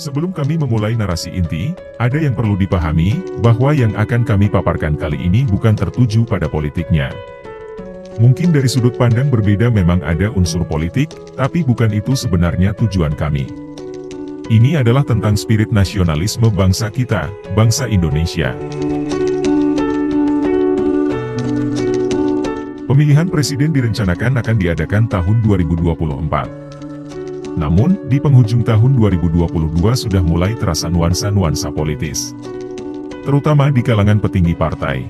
Sebelum kami memulai narasi inti, ada yang perlu dipahami, bahwa yang akan kami paparkan kali ini bukan tertuju pada politiknya. Mungkin dari sudut pandang berbeda memang ada unsur politik, tapi bukan itu sebenarnya tujuan kami. Ini adalah tentang spirit nasionalisme bangsa kita, bangsa Indonesia. Pemilihan presiden direncanakan akan diadakan tahun 2024. Namun, di penghujung tahun 2022 sudah mulai terasa nuansa-nuansa politis. Terutama di kalangan petinggi partai.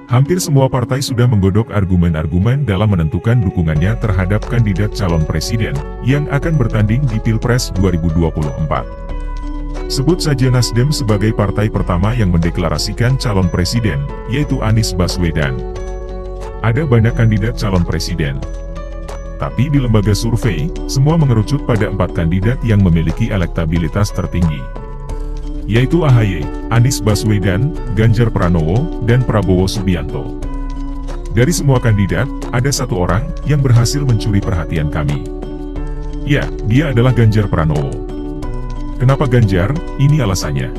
Hampir semua partai sudah menggodok argumen-argumen dalam menentukan dukungannya terhadap kandidat calon presiden, yang akan bertanding di Pilpres 2024. Sebut saja Nasdem sebagai partai pertama yang mendeklarasikan calon presiden, yaitu Anies Baswedan. Ada banyak kandidat calon presiden. Tapi di lembaga survei, semua mengerucut pada 4 kandidat yang memiliki elektabilitas tertinggi. Yaitu AHY, Anies Baswedan, Ganjar Pranowo, dan Prabowo Subianto. Dari semua kandidat, ada satu orang yang berhasil mencuri perhatian kami. Ya, dia adalah Ganjar Pranowo. Kenapa Ganjar? Ini alasannya.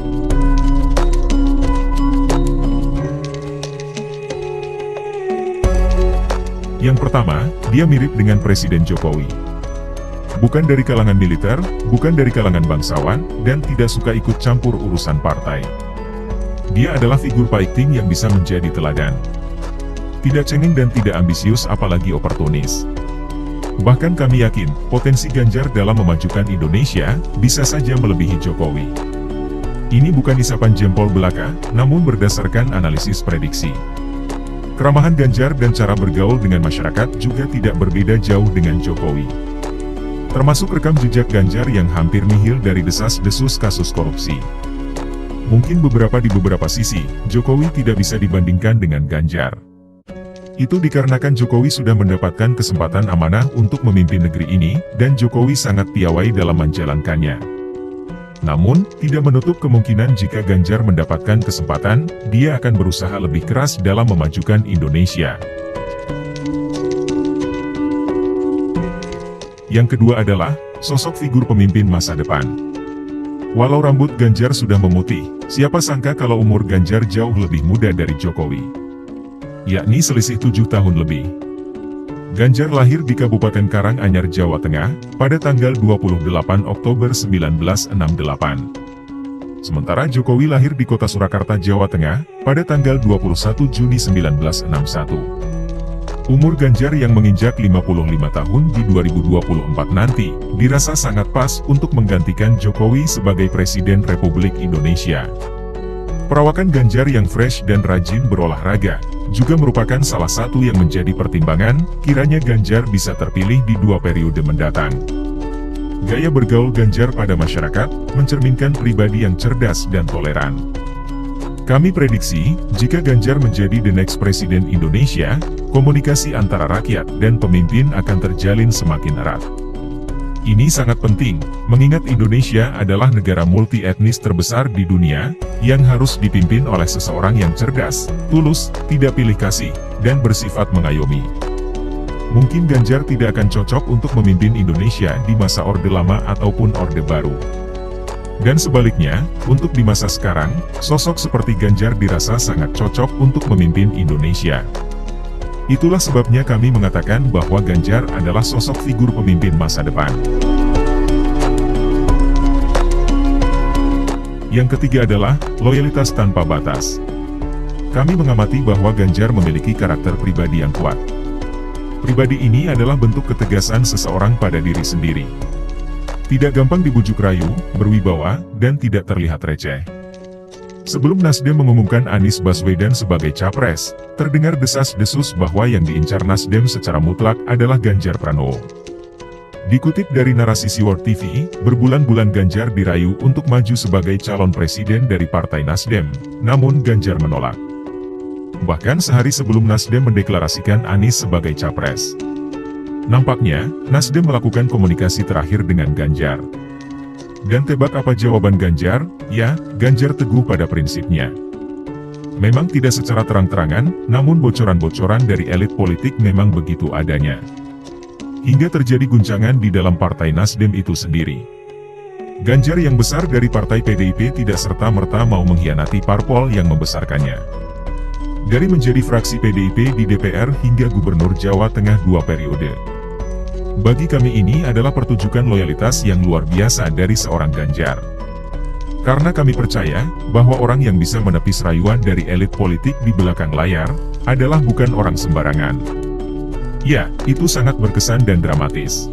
Yang pertama, dia mirip dengan Presiden Jokowi. Bukan dari kalangan militer, bukan dari kalangan bangsawan, dan tidak suka ikut campur urusan partai. Dia adalah figur fighting yang bisa menjadi teladan. Tidak cengeng dan tidak ambisius apalagi oportunis. Bahkan kami yakin, potensi Ganjar dalam memajukan Indonesia, bisa saja melebihi Jokowi. Ini bukan isapan jempol belaka, namun berdasarkan analisis prediksi. Keramahan Ganjar dan cara bergaul dengan masyarakat juga tidak berbeda jauh dengan Jokowi. Termasuk rekam jejak Ganjar yang hampir nihil dari desas-desus kasus korupsi. Mungkin di beberapa sisi, Jokowi tidak bisa dibandingkan dengan Ganjar. Itu dikarenakan Jokowi sudah mendapatkan kesempatan amanah untuk memimpin negeri ini, dan Jokowi sangat piawai dalam menjalankannya. Namun, tidak menutup kemungkinan jika Ganjar mendapatkan kesempatan, dia akan berusaha lebih keras dalam memajukan Indonesia. Yang kedua adalah, sosok figur pemimpin masa depan. Walau rambut Ganjar sudah memutih, siapa sangka kalau umur Ganjar jauh lebih muda dari Jokowi. Yakni selisih 7 tahun lebih. Ganjar lahir di Kabupaten Karanganyar, Jawa Tengah, pada tanggal 28 Oktober 1968. Sementara Jokowi lahir di kota Surakarta, Jawa Tengah, pada tanggal 21 Juni 1961. Umur Ganjar yang menginjak 55 tahun di 2024 nanti, dirasa sangat pas untuk menggantikan Jokowi sebagai Presiden Republik Indonesia. Perawakan Ganjar yang fresh dan rajin berolahraga, juga merupakan salah satu yang menjadi pertimbangan, kiranya Ganjar bisa terpilih di 2 periode mendatang. Gaya bergaul Ganjar pada masyarakat, mencerminkan pribadi yang cerdas dan toleran. Kami prediksi, jika Ganjar menjadi the next Presiden Indonesia, komunikasi antara rakyat dan pemimpin akan terjalin semakin erat. Ini sangat penting, mengingat Indonesia adalah negara multi-etnis terbesar di dunia, yang harus dipimpin oleh seseorang yang cerdas, tulus, tidak pilih kasih, dan bersifat mengayomi. Mungkin Ganjar tidak akan cocok untuk memimpin Indonesia di masa Orde Lama ataupun Orde Baru. Dan sebaliknya, untuk di masa sekarang, sosok seperti Ganjar dirasa sangat cocok untuk memimpin Indonesia. Itulah sebabnya kami mengatakan bahwa Ganjar adalah sosok figur pemimpin masa depan. Yang ketiga adalah, loyalitas tanpa batas. Kami mengamati bahwa Ganjar memiliki karakter pribadi yang kuat. Pribadi ini adalah bentuk ketegasan seseorang pada diri sendiri. Tidak gampang dibujuk rayu, berwibawa, dan tidak terlihat receh. Sebelum Nasdem mengumumkan Anies Baswedan sebagai capres, terdengar desas-desus bahwa yang diincar Nasdem secara mutlak adalah Ganjar Pranowo. Dikutip dari narasi Siward TV, berbulan-bulan Ganjar dirayu untuk maju sebagai calon presiden dari Partai Nasdem, namun Ganjar menolak. Bahkan sehari sebelum Nasdem mendeklarasikan Anies sebagai capres. Nampaknya, Nasdem melakukan komunikasi terakhir dengan Ganjar. Dan tebak apa jawaban Ganjar? Ya, Ganjar teguh pada prinsipnya. Memang tidak secara terang-terangan, namun bocoran-bocoran dari elit politik memang begitu adanya. Hingga terjadi guncangan di dalam Partai Nasdem itu sendiri. Ganjar yang besar dari partai PDIP tidak serta-merta mau mengkhianati parpol yang membesarkannya. Dari menjadi fraksi PDIP di DPR hingga Gubernur Jawa Tengah 2 periode. Bagi kami ini adalah pertunjukan loyalitas yang luar biasa dari seorang Ganjar. Karena kami percaya bahwa orang yang bisa menepis rayuan dari elit politik di belakang layar adalah bukan orang sembarangan. Ya, itu sangat berkesan dan dramatis.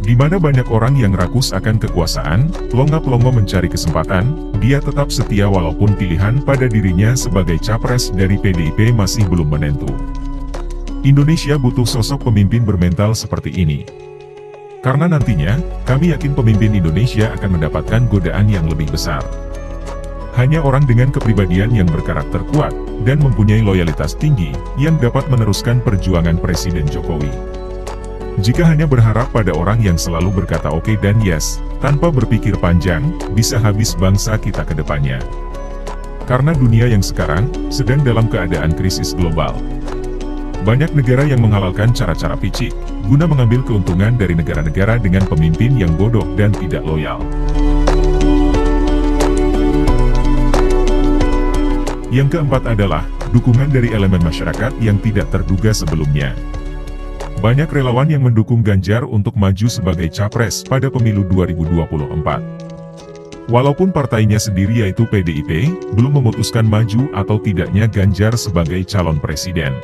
Di mana banyak orang yang rakus akan kekuasaan, pelongo-pelongo mencari kesempatan, dia tetap setia walaupun pilihan pada dirinya sebagai capres dari PDIP masih belum menentu. Indonesia butuh sosok pemimpin bermental seperti ini. Karena nantinya, kami yakin pemimpin Indonesia akan mendapatkan godaan yang lebih besar. Hanya orang dengan kepribadian yang berkarakter kuat, dan mempunyai loyalitas tinggi, yang dapat meneruskan perjuangan Presiden Jokowi. Jika hanya berharap pada orang yang selalu berkata oke dan yes, tanpa berpikir panjang, bisa habis bangsa kita ke depannya. Karena dunia yang sekarang, sedang dalam keadaan krisis global. Banyak negara yang menghalalkan cara-cara picik, guna mengambil keuntungan dari negara-negara dengan pemimpin yang bodoh dan tidak loyal. Yang keempat adalah, dukungan dari elemen masyarakat yang tidak terduga sebelumnya. Banyak relawan yang mendukung Ganjar untuk maju sebagai capres pada pemilu 2024. Walaupun partainya sendiri yaitu PDIP, belum memutuskan maju atau tidaknya Ganjar sebagai calon presiden.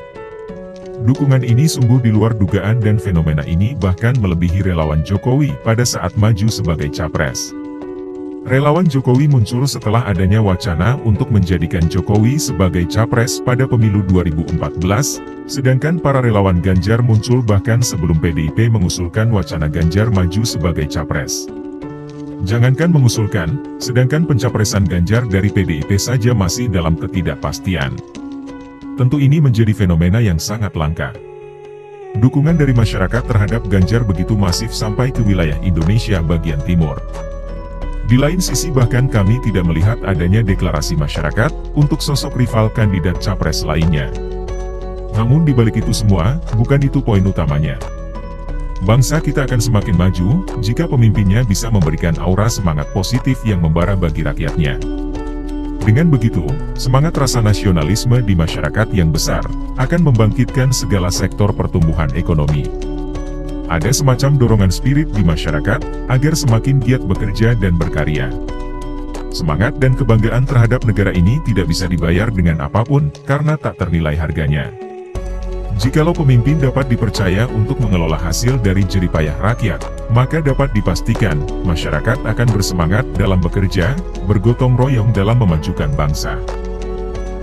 Dukungan ini sungguh di luar dugaan dan fenomena ini bahkan melebihi relawan Jokowi pada saat maju sebagai capres. Relawan Jokowi muncul setelah adanya wacana untuk menjadikan Jokowi sebagai capres pada pemilu 2014, sedangkan para relawan Ganjar muncul bahkan sebelum PDIP mengusulkan wacana Ganjar maju sebagai capres. Jangankan mengusulkan, sedangkan pencapresan Ganjar dari PDIP saja masih dalam ketidakpastian. Tentu ini menjadi fenomena yang sangat langka. Dukungan dari masyarakat terhadap Ganjar begitu masif sampai ke wilayah Indonesia bagian timur. Di lain sisi bahkan kami tidak melihat adanya deklarasi masyarakat untuk sosok rival kandidat capres lainnya. Namun di balik itu semua, bukan itu poin utamanya. Bangsa kita akan semakin maju, jika pemimpinnya bisa memberikan aura semangat positif yang membara bagi rakyatnya. Dengan begitu, semangat rasa nasionalisme di masyarakat yang besar, akan membangkitkan segala sektor pertumbuhan ekonomi. Ada semacam dorongan spirit di masyarakat, agar semakin giat bekerja dan berkarya. Semangat dan kebanggaan terhadap negara ini tidak bisa dibayar dengan apapun, karena tak ternilai harganya. Jikalau pemimpin dapat dipercaya untuk mengelola hasil dari jerih payah rakyat, maka dapat dipastikan, masyarakat akan bersemangat dalam bekerja, bergotong royong dalam memajukan bangsa.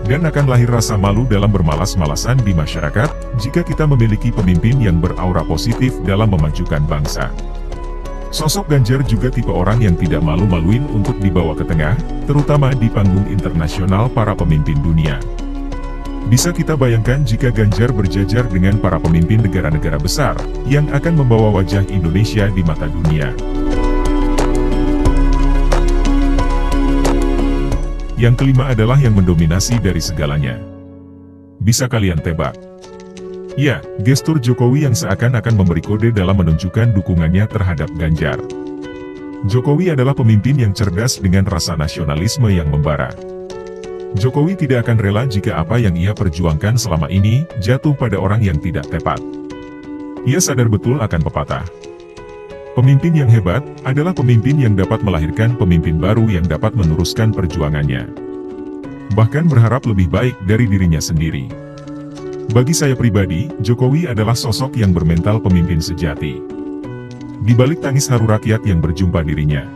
Dan akan lahir rasa malu dalam bermalas-malasan di masyarakat, jika kita memiliki pemimpin yang beraura positif dalam memajukan bangsa. Sosok Ganjar juga tipe orang yang tidak malu-maluin untuk dibawa ke tengah, terutama di panggung internasional para pemimpin dunia. Bisa kita bayangkan jika Ganjar berjajar dengan para pemimpin negara-negara besar, yang akan membawa wajah Indonesia di mata dunia. Yang kelima adalah yang mendominasi dari segalanya. Bisa kalian tebak? Ya, gestur Jokowi yang seakan-akan memberi kode dalam menunjukkan dukungannya terhadap Ganjar. Jokowi adalah pemimpin yang cerdas dengan rasa nasionalisme yang membara. Jokowi tidak akan rela jika apa yang ia perjuangkan selama ini jatuh pada orang yang tidak tepat. Ia sadar betul akan pepatah. Pemimpin yang hebat adalah pemimpin yang dapat melahirkan pemimpin baru yang dapat meneruskan perjuangannya. Bahkan berharap lebih baik dari dirinya sendiri. Bagi saya pribadi, Jokowi adalah sosok yang bermental pemimpin sejati. Di balik tangis haru rakyat yang berjumpa dirinya,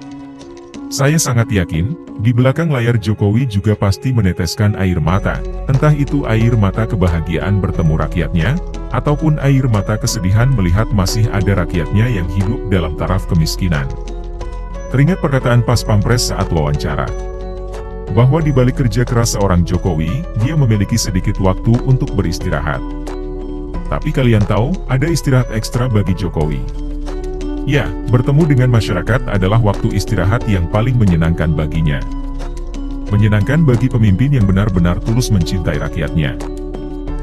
saya sangat yakin, di belakang layar Jokowi juga pasti meneteskan air mata, entah itu air mata kebahagiaan bertemu rakyatnya, ataupun air mata kesedihan melihat masih ada rakyatnya yang hidup dalam taraf kemiskinan. Teringat perkataan Pas Pampres saat wawancara, bahwa di balik kerja keras seorang Jokowi, dia memiliki sedikit waktu untuk beristirahat. Tapi kalian tahu, ada istirahat ekstra bagi Jokowi. Ya, bertemu dengan masyarakat adalah waktu istirahat yang paling menyenangkan baginya. Menyenangkan bagi pemimpin yang benar-benar tulus mencintai rakyatnya.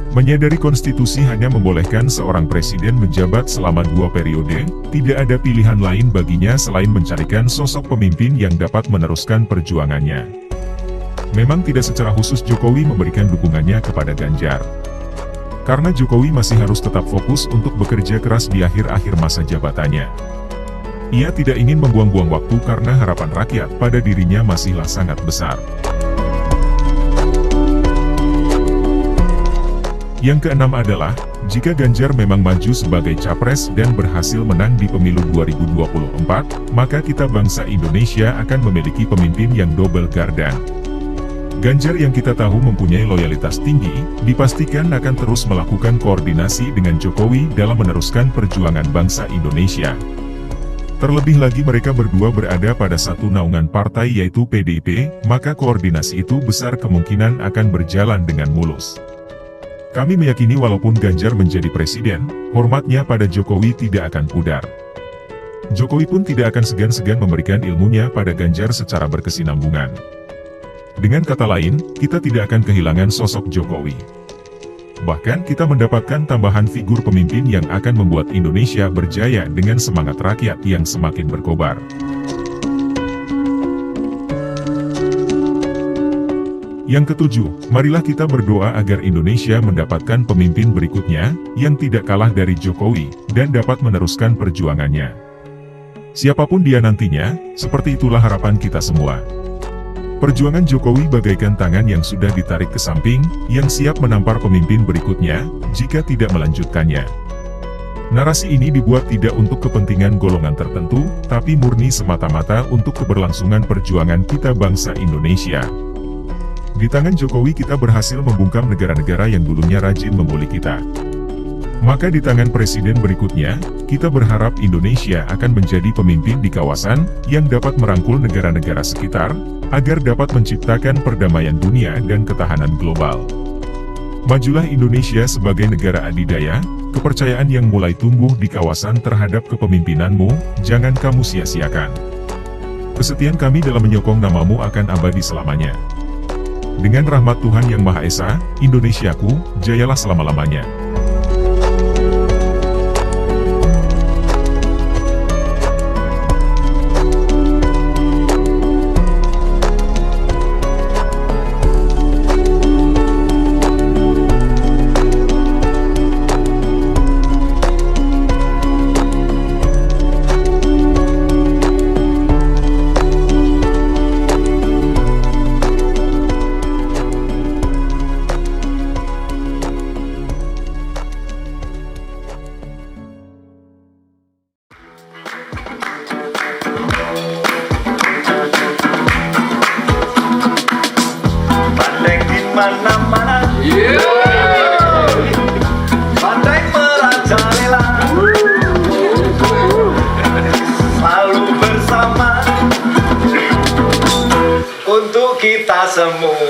Menyadari konstitusi hanya membolehkan seorang presiden menjabat selama 2 periode, tidak ada pilihan lain baginya selain mencarikan sosok pemimpin yang dapat meneruskan perjuangannya. Memang tidak secara khusus Jokowi memberikan dukungannya kepada Ganjar. Karena Jokowi masih harus tetap fokus untuk bekerja keras di akhir-akhir masa jabatannya. Ia tidak ingin membuang-buang waktu karena harapan rakyat pada dirinya masihlah sangat besar. Yang keenam adalah, jika Ganjar memang maju sebagai capres dan berhasil menang di pemilu 2024, maka kita bangsa Indonesia akan memiliki pemimpin yang double gardan. Ganjar yang kita tahu mempunyai loyalitas tinggi, dipastikan akan terus melakukan koordinasi dengan Jokowi dalam meneruskan perjuangan bangsa Indonesia. Terlebih lagi mereka berdua berada pada satu naungan partai yaitu PDIP, maka koordinasi itu besar kemungkinan akan berjalan dengan mulus. Kami meyakini walaupun Ganjar menjadi presiden, hormatnya pada Jokowi tidak akan pudar. Jokowi pun tidak akan segan-segan memberikan ilmunya pada Ganjar secara berkesinambungan. Dengan kata lain, kita tidak akan kehilangan sosok Jokowi. Bahkan kita mendapatkan tambahan figur pemimpin yang akan membuat Indonesia berjaya dengan semangat rakyat yang semakin berkobar. Yang ketujuh, marilah kita berdoa agar Indonesia mendapatkan pemimpin berikutnya, yang tidak kalah dari Jokowi, dan dapat meneruskan perjuangannya. Siapapun dia nantinya, seperti itulah harapan kita semua. Perjuangan Jokowi bagaikan tangan yang sudah ditarik ke samping, yang siap menampar pemimpin berikutnya, jika tidak melanjutkannya. Narasi ini dibuat tidak untuk kepentingan golongan tertentu, tapi murni semata-mata untuk keberlangsungan perjuangan kita bangsa Indonesia. Di tangan Jokowi kita berhasil membungkam negara-negara yang dulunya rajin membuli kita. Maka di tangan presiden berikutnya, kita berharap Indonesia akan menjadi pemimpin di kawasan, yang dapat merangkul negara-negara sekitar, agar dapat menciptakan perdamaian dunia dan ketahanan global. Majulah Indonesia sebagai negara adidaya, kepercayaan yang mulai tumbuh di kawasan terhadap kepemimpinanmu, jangan kamu sia-siakan. Kesetiaan kami dalam menyokong namamu akan abadi selamanya. Dengan rahmat Tuhan Yang Maha Esa, Indonesiaku, jayalah selama-lamanya. Mana-mana, pandai merajalela, selalu bersama untuk kita semua.